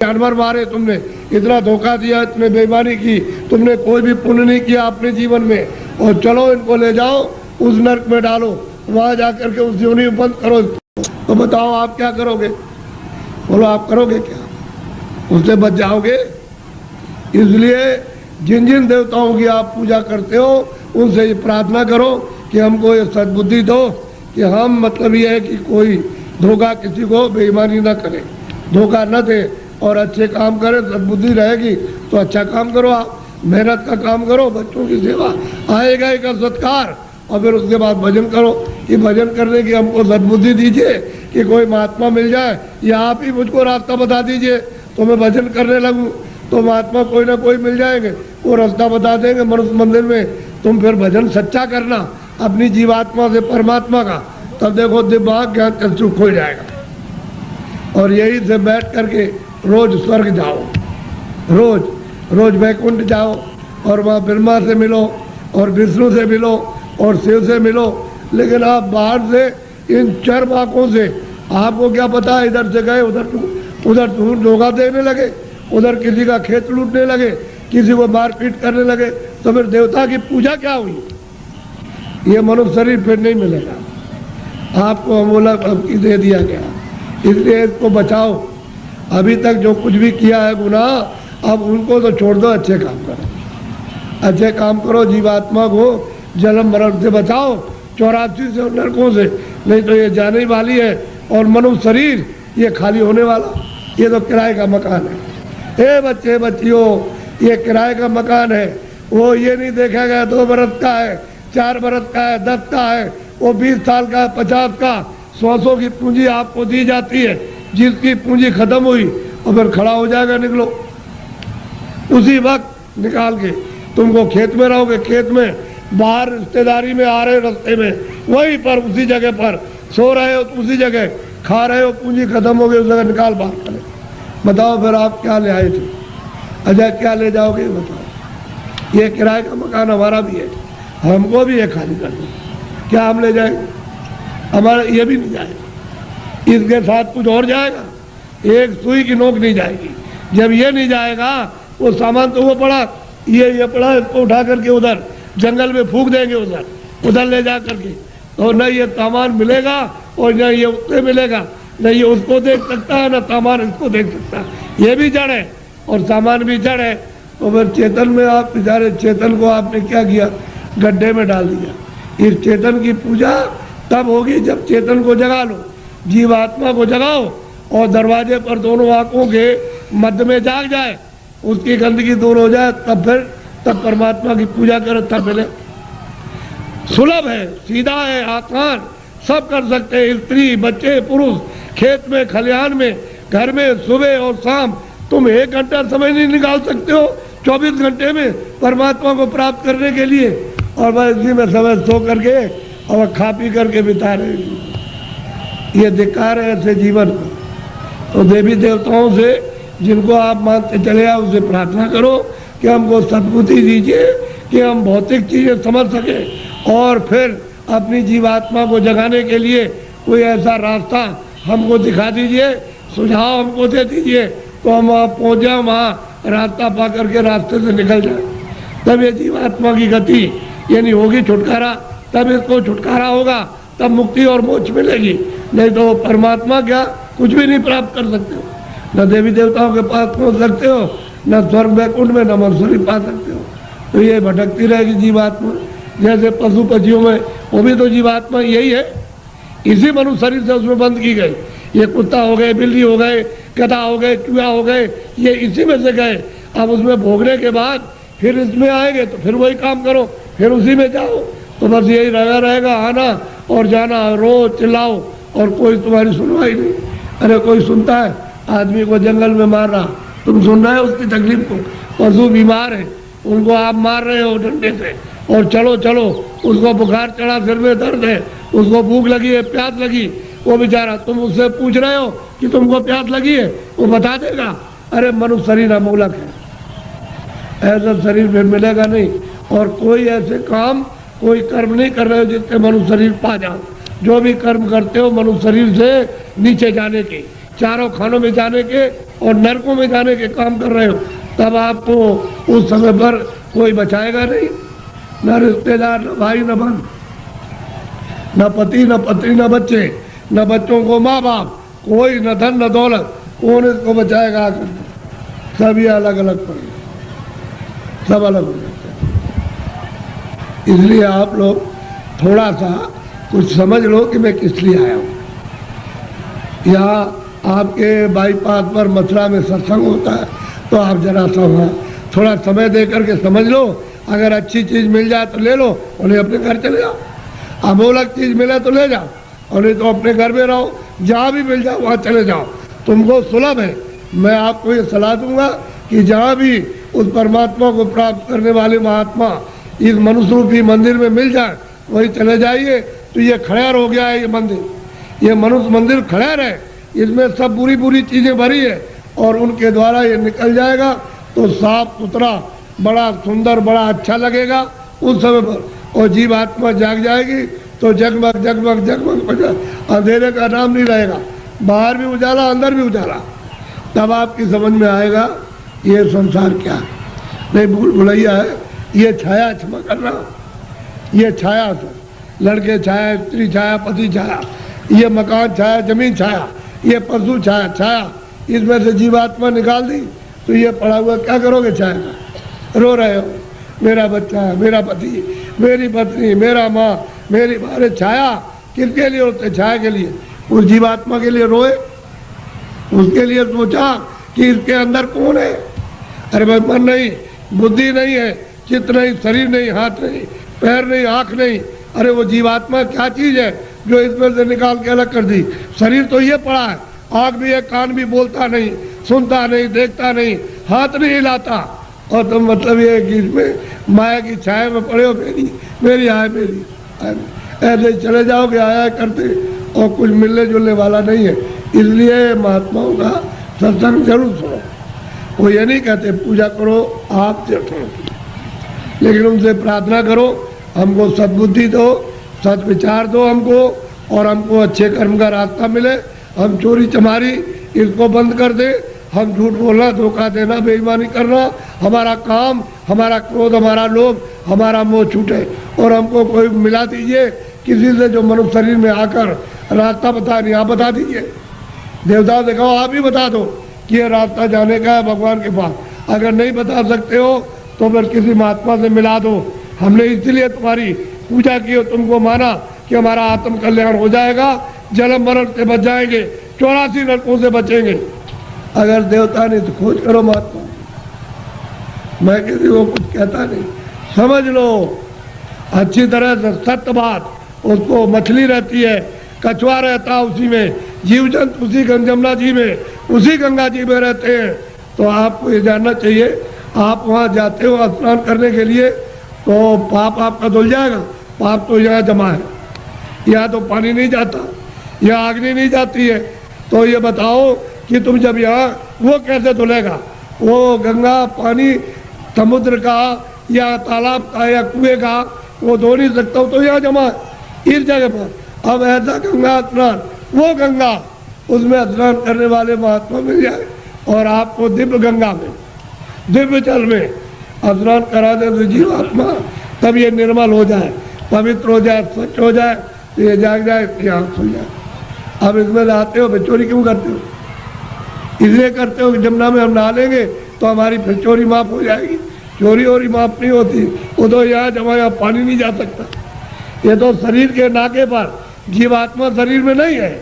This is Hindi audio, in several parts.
जानवर मारे तुमने, इतना धोखा दिया, इतने बेईमानी की, तुमने कोई भी पुण्य नहीं किया अपने जीवन में, और चलो इनको ले जाओ उस नरक में डालो, वहां जाकर के उस योनि में बंद करो। तो बताओ आप क्या करोगे? बोलो आप करोगे क्या? उससे बच जाओगे? इसलिए जिन जिन देवताओं की आप पूजा करते हो उनसे ये प्रार्थना करो कि हमको ये सद्बुद्धि दो कि हम, मतलब ये है कि कोई धोखा, किसी को बेईमानी न करे, धोखा न दे और अच्छे काम करे। सद्बुद्धि रहेगी तो अच्छा काम करो, आप मेहनत का काम करो, बच्चों की सेवा, आएगा एक सत्कार, और फिर उसके बाद भजन करो कि भजन करने की हमको सद्बुद्धि दीजिए कि कोई महात्मा मिल जाए, या आप ही मुझको रास्ता बता दीजिए तो मैं भजन करने लगूं, तो महात्मा कोई ना कोई मिल जाएंगे, वो रास्ता बता देंगे मनुष्य मंदिर में। तुम फिर भजन सच्चा करना अपनी जीवात्मा से परमात्मा का, तब देखो दिमाग ज्ञान चक्षु खुल जाएगा। और यही से बैठ करके रोज स्वर्ग जाओ, रोज रोज वैकुंठ जाओ, और वहाँ ब्रह्मा से मिलो और विष्णु से मिलो और शिव से मिलो। लेकिन आप बाहर से इन चर आँखों से आपको क्या पता है, इधर से गए उधर धोखा देने लगे, उधर किसी का खेत लूटने लगे, किसी को मारपीट करने लगे, तो फिर देवता की पूजा क्या हुई? ये मनुष्य शरीर फिर नहीं मिलेगा आपको, अमोलक दे दिया गया। इसलिए इसको बचाओ। अभी तक जो कुछ भी किया है गुनाह, अब उनको तो छोड़ दो, अच्छे काम करो, अच्छे काम करो, जीवात्मा को जन्म मरण से बचाओ, 84 से नरकों से, नहीं तो ये जाने वाली है। और मनुष्य शरीर ये खाली होने वाला, ये तो किराए का मकान है। ए बच्चे बच्चियों, ये किराए का मकान है, वो ये नहीं देखा गया 2 बरस का है, 4 बरस का है, 10 का है, वो 20 साल का है, 50 का, 100 की पूंजी आपको दी जाती है। जिसकी पूंजी खत्म हुई और फिर खड़ा हो जाएगा, निकलो उसी वक्त निकाल के। तुमको खेत में रहोगे, खेत में, बाहर रिश्तेदारी में आ रहे हो, रास्ते में, वहीं पर उसी जगह पर सो रहे हो, उसी जगह खा रहे हो, पूंजी खत्म हो गई, उस जगह निकाल बाहर करें। बताओ फिर आप क्या ले आए थे? अच्छा क्या ले जाओगे बताओ? ये किराए का मकान हमारा भी है, हमको भी है खाली कर दो, क्या हम ले जाएंगे? हमारा ये भी नहीं जाएगा, इसके साथ कुछ और जाएगा, एक सुई की नोक नहीं जाएगी। जब ये नहीं जाएगा, वो सामान तो वो पड़ा, ये पड़ा, इसको उठा करके उधर जंगल में फूंक देंगे, उधर ले जा करके, तो न ये सामान मिलेगा और न ये उससे मिलेगा, न ये उसको देख सकता है, न सामान इसको देख सकता है। ये भी जड़ है और सामान भी जड़ है। तो फिर चेतन में आप बेचारे, चेतन को आपने क्या किया? गड्ढे में डाल दिया। इस चेतन की पूजा तब होगी जब चेतन को जगा लो, जीवात्मा को जगाओ, और दरवाजे पर दोनों आंखों के मध्य में जाग जाए, उसकी गंदगी दूर हो जाए, तब परमात्मा की पूजा करो, तब मिले। सुलभ है, सीधा है, आसान, सब कर सकते हैं, स्त्री बच्चे पुरुष, खेत में खलिहान में, घर में, सुबह और शाम। तुम 1 घंटा समय नहीं निकाल सकते हो 24 घंटे में परमात्मा को प्राप्त करने के लिए, और बस इसी में समय सो करके और खा पी करके बिता रहे। ये धिक्कार है ऐसे जीवन को। तो देवी देवताओं से जिनको आप मानते चले आओ, उससे प्रार्थना करो कि हमको सद्बुद्धि दीजिए कि हम भौतिक चीज़ें समझ सकें, और फिर अपनी जीवात्मा को जगाने के लिए कोई ऐसा रास्ता हमको दिखा दीजिए, सुझाव हमको दे दीजिए, तो हम वहाँ पहुँच जाए, वहाँ रास्ता पा करके रास्ते से निकल जाए। तब ये जीवात्मा की गति यानी होगी छुटकारा, तब इसको छुटकारा होगा, तब मुक्ति और मोक्ष मिलेगी। नहीं तो परमात्मा क्या कुछ भी नहीं प्राप्त कर सकते हो, न देवी देवताओं के पास पहुँच सकते हो, न स्वर्ग वैकुंठ में, न मनुष्य पा सकते हो। तो ये भटकती रहेगी जीवात्मा। जैसे पशु पक्षियों में, वो भी तो जीवात्मा यही है, इसी मनुष्य शरीर से उसमें बंद की गई। ये कुत्ता हो गए, बिल्ली हो गए, गधा हो गए, चूहा हो गए, ये इसी में से गए। अब उसमें भोगने के बाद फिर इसमें आएंगे तो फिर वही काम करो, फिर उसी में जाओ। तो बस यही लगा रहेगा, आना और जाना, रोज चिल्लाओ और कोई तुम्हारी सुनवाई नहीं। अरे कोई सुनता है? आदमी को जंगल में मार रहा, तुम सुन रहे हो उसकी तकलीफ को? पशु बीमार है, उनको आप मार रहे हो डंडे से, और चलो चलो, उसको बुखार चढ़ा, सिर में दर्द है, उसको भूख लगी है, प्यास लगी, वो बेचारा, तुम उससे पूछ रहे हो कि तुमको प्यास लगी है, वो बता देगा। अरे मनुष्य शरीर अमूलक है, ऐसा शरीर फिर मिलेगा नहीं। और कोई ऐसे काम, कोई कर्म नहीं कर रहे हो जिससे मनुष्य शरीर पा जाओ। जो भी कर्म करते हो मनुष्य शरीर से नीचे जाने के, चारों खानों में जाने के और नरकों में जाने के काम कर रहे हो, तब आपको उस समय पर कोई बचाएगा नहीं, न रिश्तेदार, न भाई, न बहन, न पति, न पत्नी, न बच्चे, न बच्चों को माँ बाप, कोई न धन न दौलत, कौन इसको बचाएगा? सभी अलग अलग पड़े, सब अलग हो जाते हैं। इसलिए आप लोग थोड़ा सा कुछ समझ लो कि मैं किस लिए आया हूँ। यहाँ आपके बाईपास पर मथुरा में सत्संग होता है, तो आप जरा सा वहाँ थोड़ा समय दे करके समझ लो। अगर अच्छी चीज़ मिल जाए तो ले लो, उन्हें अपने घर चले जाओ। अमोलक चीज़ मिले तो ले जाओ, और नहीं तो अपने घर में रहो। जहाँ भी मिल जाओ वहाँ चले जाओ, तुमको सुलभ है। मैं आपको ये सलाह दूंगा कि जहाँ भी उस परमात्मा को प्राप्त करने वाले महात्मा इस मनुष्य रूपी मंदिर में मिल जाए, वही चले जाइए। तो ये खड़ेर हो गया है, ये मंदिर, ये मनुष्य मंदिर खड़ेर है, इसमें सब बुरी बुरी चीज़ें भरी है, और उनके द्वारा ये निकल जाएगा तो साफ सुथरा, बड़ा सुंदर, बड़ा अच्छा लगेगा उस समय पर। और जीव आत्मा जाग जाएगी तो जगमग जगमग जगमग अंधेरे का नाम नहीं रहेगा, बाहर भी उजाला, अंदर भी उजाला। तब आपकी समझ में आएगा ये संसार क्या है। नहीं भूल भुलैया है, ये छाया, क्षमा करना, ये छाया से लड़के छाया, स्त्री छाया, पति छाया, ये मकान छाया, जमीन छाया, ये पशु छाया, छाया, इसमें से जीवात्मा निकाल दी तो ये पड़ा हुआ क्या करोगे? छाया का रो रहे हो, मेरा बच्चा, मेरा पति, मेरी पत्नी, मेरा माँ, मेरी बारे। छाया किसके लिए होते? छाया के लिए। उस जीवात्मा के लिए रोए, उसके लिए सोचा कि इसके अंदर कौन है। अरे भाई मन नहीं, बुद्धि नहीं है, चित्त नहीं, शरीर नहीं, हाथ नहीं, पैर नहीं, आँख नहीं। अरे वो जीवात्मा क्या चीज़ है जो इसमें से निकाल के अलग कर दी? शरीर तो ये पड़ा है, आँख भी है, कान भी, बोलता नहीं, सुनता नहीं, देखता नहीं, हाथ नहीं हिलाता, और तुम मतलब ये है कि इसमें माया की छाया में पड़े हो, मेरी आय मेरी, ऐसे चले जाओगे आया करते, और कुछ मिलने जुलने वाला नहीं है। इसलिए महात्माओं का सत्संग जरूर सुनो। वो ये नहीं कहते पूजा करो आप देखो, लेकिन उनसे प्रार्थना करो हमको सद्बुद्धि दो, सद विचार दो हमको, और हमको अच्छे कर्म का रास्ता मिले। हम चोरी चमारी इसको बंद कर दे, हम झूठ बोलना, धोखा देना, बेईमानी करना, हमारा काम, हमारा क्रोध, हमारा लोभ, हमारा मोह छूटे। और हमको कोई मिला दीजिए किसी से जो मनुष्य शरीर में आकर रास्ता बता नहीं, आप बता दीजिए। देवता से कहो आप ही बता दो कि ये रास्ता जाने का है भगवान के पास। अगर नहीं बता सकते हो तो फिर किसी महात्मा से मिला दो। हमने इसलिए तुम्हारी पूजा की और तुमको माना कि हमारा आत्म कल्याण हो जाएगा, जन्म मरण से बच जाएंगे, 84 नरकों से बचेंगे। अगर देवता नहीं तो खोज करो महात्मा। मैं किसी को कुछ कहता नहीं, समझ लो अच्छी तरह से सत्य बात। उसको मछली रहती है, कछुआ रहता है उसी में, जीव जंतु उसी जमुना जी में, उसी गंगा जी में रहते हैं। तो आपको ये जानना चाहिए, आप वहाँ जाते हो स्नान करने के लिए तो पाप आपका धुल जाएगा। पाप तो यहाँ जमा है, यहाँ तो पानी नहीं जाता, यहाँ अग्नि नहीं जाती है। तो ये बताओ कि तुम जब यहाँ, वो कैसे धुलेगा? वो गंगा पानी समुद्र का या तालाब का या कुएं का वो धो नहीं सकता, तो यहाँ जमा है इस जगह पर। अब ऐसा गंगा स्नान, वो गंगा, उसमें स्नान करने वाले महात्मा मिल जाए और आपको दिव्य गंगा में, दिव्य जल में स्नान करा दे तो जीवात्मा तब ये निर्मल हो जाए, पवित्र हो जाए, स्वच्छ हो जाए, तो ये जाग जाए, यहाँ खुल जाए। अब इसमें नहाते हो, फिर चोरी क्यों करते हो? इसलिए करते हो कि जमुना में हम नहा लेंगे तो हमारी फिर चोरी माफ हो जाएगी। चोरी और माफ नहीं होती, वो तो यहाँ जमा, यहाँ पानी नहीं जा सकता। ये तो शरीर के नाके पर, जीवात्मा शरीर में नहीं है।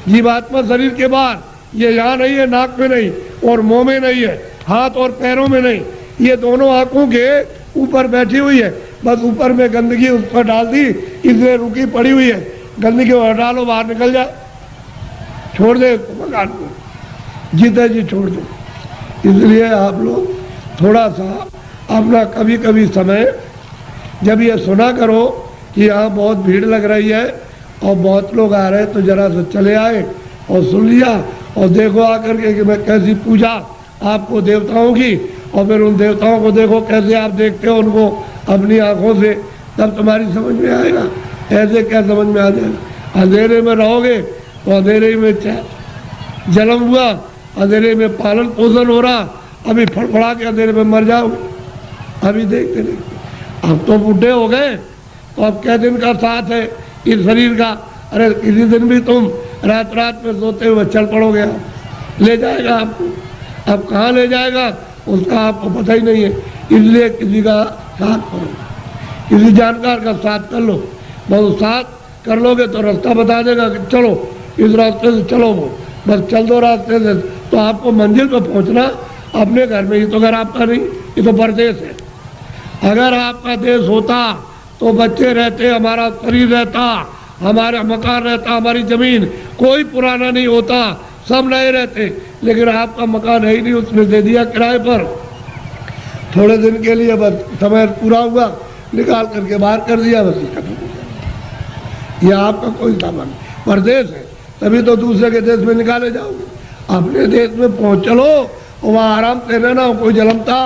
जीवात्मा शरीर के बाहर, ये यहाँ नहीं है, नाक में नहीं और मुंह में नहीं है, हाथ और पैरों में नहीं, ये दोनों आंखों के ऊपर बैठी हुई है। बस ऊपर में गंदगी उस पर डाल दी, इसलिए रुकी पड़ी हुई है। गंदगी हटा लो, बाहर निकल जाए, छोड़ दे मकान को, जीते जी छोड़ दो। इसलिए आप लोग थोड़ा सा अपना कभी कभी समय, जब ये सुना करो कि यहाँ बहुत भीड़ लग रही है और बहुत लोग आ रहे हैं, तो जरा से चले आए और सुन लिया और देखो आकर के कि मैं कैसी पूजा आपको देवताओं की, और फिर उन देवताओं को देखो कैसे आप देखते हो उनको अपनी आंखों से, तब तुम्हारी समझ में आएगा। ऐसे क्या समझ में आ जाएगा? अंधेरे में रहोगे तो अंधेरे में जन्म हुआ, अंधेरे में पालन पोषण हो रहा, अभी फड़फड़ा के अंधेरे में मर जाओगे। अभी देखते देखते अब तो बूढ़े हो गए, तो अब क्या दिन का साथ है इस शरीर का। अरे किसी दिन भी तुम रात रात में सोते हुए चल पड़ोगे, आप ले जाएगा आपको। अब कहाँ ले जाएगा उसका आपको पता ही नहीं है, इसलिए किसी का साथ करो, किसी जानकार का साथ कर लो। बहुत साथ कर लोगे तो रास्ता बता देगा कि चलो इस रास्ते से चलो, वो बस चल दो रास्ते से, तो आपको मंजिल पर पहुंचना अपने घर में ही। तो घर आपका नहीं, ये तो परदेश है। अगर आपका देश होता तो बच्चे रहते, हमारा शरीर रहता, हमारा मकान रहता, हमारी जमीन, कोई पुराना नहीं होता, सब नए रहते। लेकिन आपका मकान है ही नहीं, उसने दे दिया किराए पर, थोड़े दिन के लिए, बस समय पूरा हुआ निकाल करके बाहर कर दिया, बस खत्म हो गया। यह आपका कोई सामान परदेश है, तभी तो दूसरे के देश में निकाले जाओगे। अपने देश में पहुँच चलो, वहाँ आराम से रहना, कोई जलमता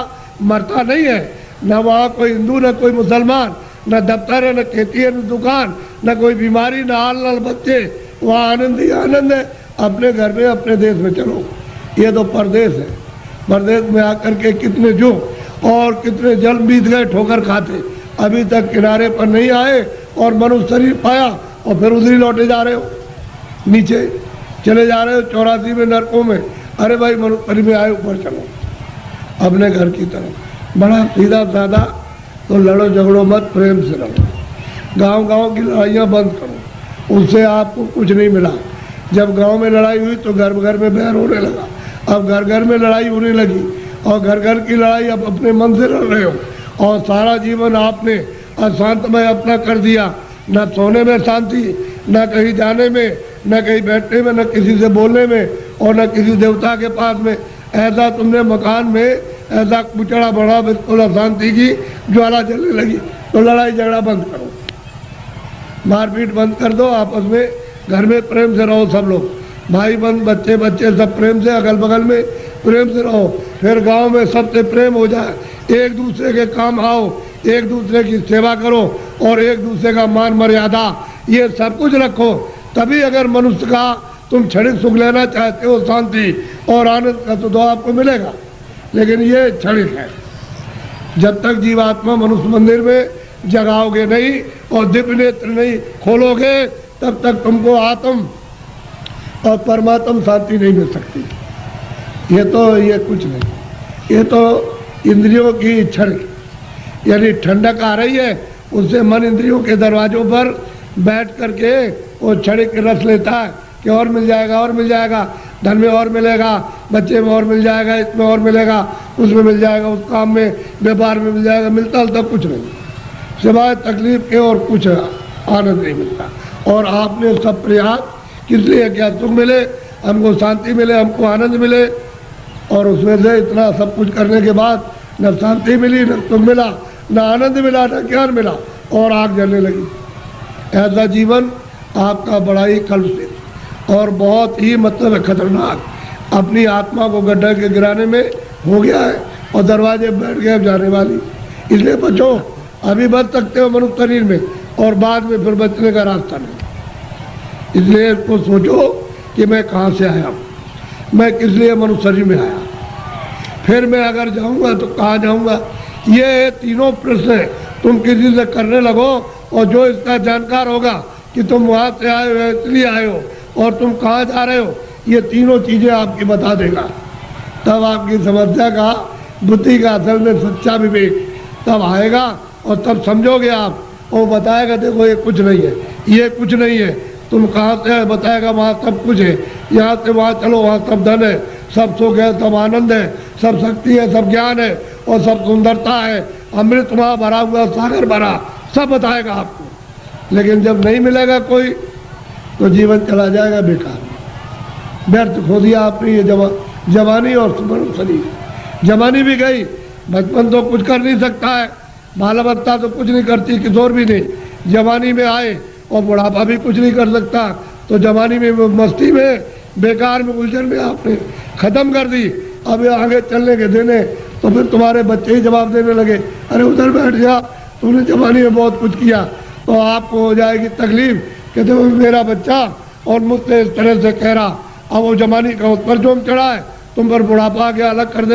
मरता नहीं है, न वहाँ कोई हिंदू न कोई मुसलमान, न दफ्तर है न खेती है न दुकान, न कोई बीमारी, न हाल न बच्चे, वहाँ आनंद ही आनंद है। अपने घर में अपने देश में चलो, ये तो परदेश है। परदेश में आकर के कितने जो और कितने जल बीत गए ठोकर खाते, अभी तक किनारे पर नहीं आए और मनुष्य शरीर पाया और फिर उधर ही लौटे जा रहे हो, नीचे चले जा रहे हो 84 में नरकों में। अरे भाई मनुष्य शरीर में आए, ऊपर चलो अपने घर की तरफ। बड़ा सीधा साधा, तो लड़ो झगड़ो मत, प्रेम से रहो। गांव गांव की लड़ाइयाँ बंद करो, उससे आपको कुछ नहीं मिला। जब गांव में लड़ाई हुई तो घर घर में बैर होने लगा, अब घर घर में लड़ाई होने लगी, और घर घर की लड़ाई अब अपने मन से लड़ रहे हो, और सारा जीवन आपने अशांतमय अपना कर दिया। न सोने में शांति, न कहीं जाने में, न कहीं बैठने में, न किसी से बोलने में, और न किसी देवता के पास में। ऐसा तुमने मकान में ऐसा कुचड़ा बढ़ा, बिल्कुल अशांति की ज्वाला जलने लगी। तो लड़ाई झगड़ा बंद करो, मारपीट बंद कर दो, आपस में घर में प्रेम से रहो। सब लोग भाई बहन बच्चे बच्चे सब प्रेम से, अगल बगल में प्रेम से रहो। फिर गांव में सबसे प्रेम हो जाए, एक दूसरे के काम आओ, एक दूसरे की सेवा करो, और एक दूसरे का मान मर्यादा ये सब कुछ रखो। तभी अगर मनुष्य का तुम क्षणिक सुख लेना चाहते हो, शांति और आनंद का, तो आपको मिलेगा। लेकिन ये क्षणिक है। जब तक जीवात्मा मनुष्य मंदिर में जगाओगे नहीं और दिव्य नेत्र नहीं खोलोगे, तब तक तुमको आत्म और परमात्म शांति नहीं मिल सकती। ये कुछ नहीं, ये तो इंद्रियों की क्षणिक, यानी ठंडक आ रही है, उससे मन इंद्रियों के दरवाजों पर बैठ करके वो क्षणिक रस लेता है कि और मिल जाएगा, और मिल जाएगा, धन में और मिलेगा, बच्चे में और मिल जाएगा, इसमें और मिलेगा, उसमें मिल जाएगा, उस काम में व्यापार में मिल जाएगा। मिलता तब कुछ नहीं, सिवाय तकलीफ के और कुछ आनंद नहीं मिलता। और आपने सब प्रयास किस लिए किया? सुख मिले, हमको शांति मिले, हमको आनंद मिले, और उसमें से इतना सब कुछ करने के बाद न शांति मिली, न सुख मिला, न आनंद मिला, न ज्ञान मिला, और आग जलने लगी। ऐसा जीवन आपका बड़ा ही कलुषित और बहुत ही मतलब खतरनाक, अपनी आत्मा को गड्ढे के गिराने में हो गया है, और दरवाजे बैठ गए अब जाने वाली। इसलिए बचो, अभी बच सकते हो मनुष्य शरीर में, और बाद में फिर बचने का रास्ता नहीं। इसलिए इसको सोचो कि मैं कहाँ से आया हूँ, मैं किस लिए मनुष्य शरीर में आया, फिर मैं अगर जाऊँगा तो कहाँ जाऊँगा। ये तीनों प्रश्न तुम किसी से करने लगो, और जो इसका जानकार होगा कि तुम वहाँ से आए हो, इसलिए आए हो, और तुम कहाँ जा रहे हो, ये तीनों चीज़ें आपकी बता देगा। तब आपकी समस्या का, बुद्धि का असल में सच्चा विवेक तब आएगा, और तब समझोगे आप। वो बताएगा देखो ये कुछ नहीं है, ये कुछ नहीं है, तुम कहाँ से आए, बताएगा वहाँ सब कुछ है, यहाँ से वहाँ चलो, वहाँ सब धन है, सब सुख है, सब आनंद है, सब शक्ति है, सब ज्ञान है, और सब सुंदरता है, अमृत वहाँ भरा हुआ, सागर भरा, सब बताएगा आपको। लेकिन जब नहीं मिलेगा कोई, तो जीवन चला जाएगा बेकार, व्यर्थ खो दिया आपने। ये जवानी और शरीर, जवानी भी गई, बचपन तो कुछ कर नहीं सकता है, बालावस्था तो कुछ नहीं करती, किशोर भी नहीं, जवानी में आए, और बुढ़ापा भी कुछ नहीं कर सकता। तो जवानी में मस्ती में, बेकार में, उलझन में आपने खत्म कर दी। अब आगे चलने के देने, तो फिर तुम्हारे बच्चे ही जवाब देने लगे, अरे उधर बैठ जा, तुमने जवानी में बहुत कुछ किया। तो आपको हो जाएगी तकलीफ, कहते हो मेरा बच्चा और मुझसे इस तरह से कह रहा, अब वो जमानी का उस पर जोम चढ़ा है, तुम पर बुढ़ापा आ गया, अलग कर दे।